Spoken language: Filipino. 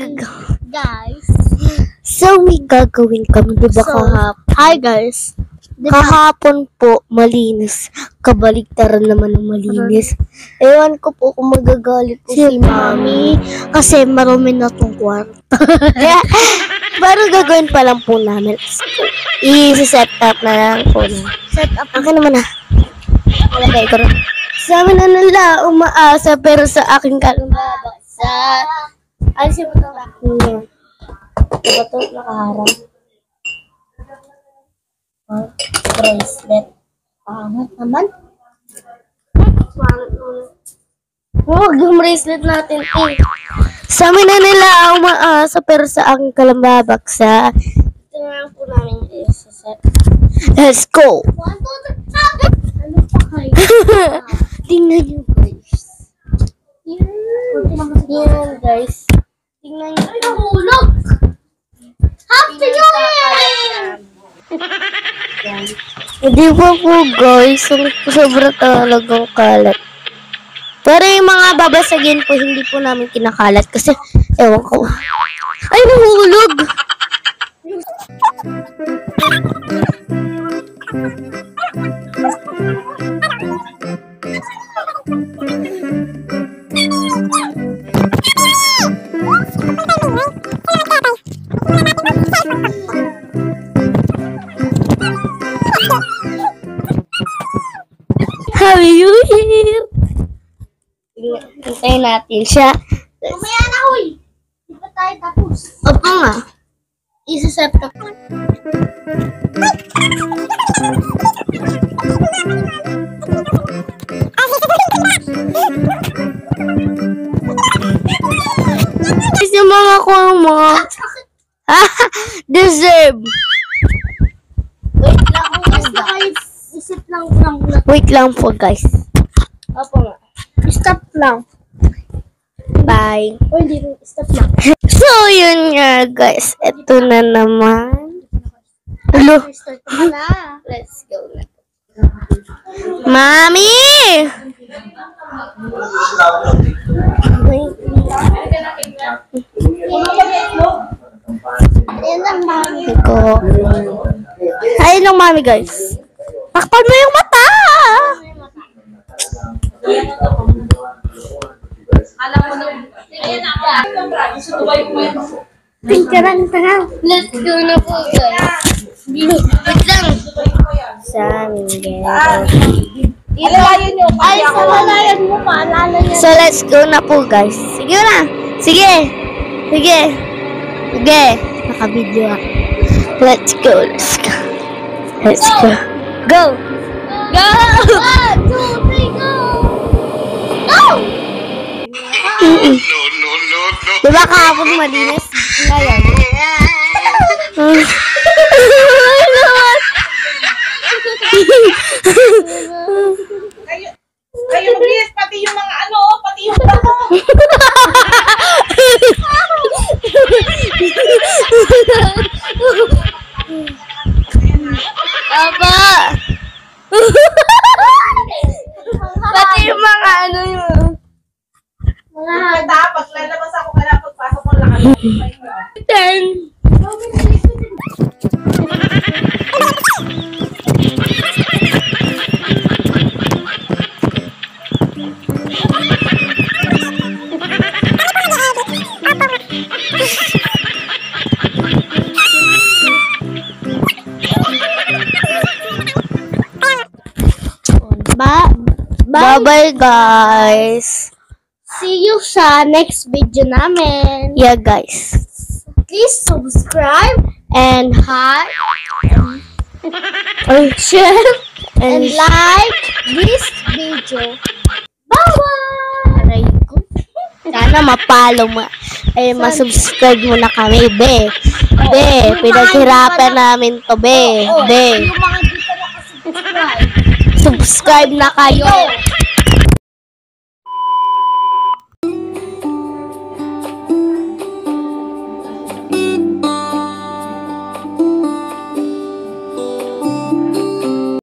Guys. So, may gagawin kami, di ba Hi guys. Kahapon po, malinis. Kabaliktaran naman ng malinis. Ewan ko po kung magagalit po si Mami. Kasi marumi na tong kwarto. Pero gagawin pa lang po namin. I-set up na lang po. Set up. Akin naman na. Malagay ko rin. Sa amin na nila umaasa pero sa akin kalumabaksa. Alisin mo ito akin. Diba ito nakaharap? Bracelet. Pangat naman. Huwag yung bracelet natin. Sa amin na nila umaasa pero sa akin kalumabaksa. Ito na lang po namin i-set. Let's go! 1, 2, 3, ano pa kayo? Tingnan nyo guys. Yan guys. Tingnan nyo. Ay, nahulog! Happy New Year! Hindi pa po guys. Sobra talagang kalat. Pero yung mga babasagin po, hindi po namin kinakalat. Kasi, ewan ko. Ay, nahulog! Happy New Year! Hintayin natin siya. Mamaya na, huy! Di ba tayo tapos? Opo nga. Isa-set up. Guys, yung mga ko mga deserve. Wait lang, basta kayo isip lang. Wait lang po guys. Opo nga. Stop lang. Bye. O, hindi rin. Stop lang. So, yun nga guys. Ito na naman. Hello. Start ka na. Let's go na. Mami! Ayan ang mami. Ko. Ayun ang mami guys. Takpan mo yung mata! Tingkarang. Let's go na po, guys. Wait lang. Samingero. Alalayan nyo. Ay, alalayan mo. Maalala niya. So, let's go na po, guys. Sige na. Sige. Naka-video ako. Let's go. Go. 1, 2, 3, go! Go! Diba kahapon malinis? Ngayon. Kayo mag-linis, pati yung mga pati yung baho. Aba! Pati yung mga yun. Dapat lalabas ako kaya pagpasok ko lang. Bye-bye, guys. See you sa next video namin. Yeah, guys. Please subscribe And share and like this video. Bye-bye! sana mapalo mo. Ay, masubscribe mo na kami, be. Pinaghirapan namin to, be. Yung mga di pa nakasubscribe. Subscribe na kayo.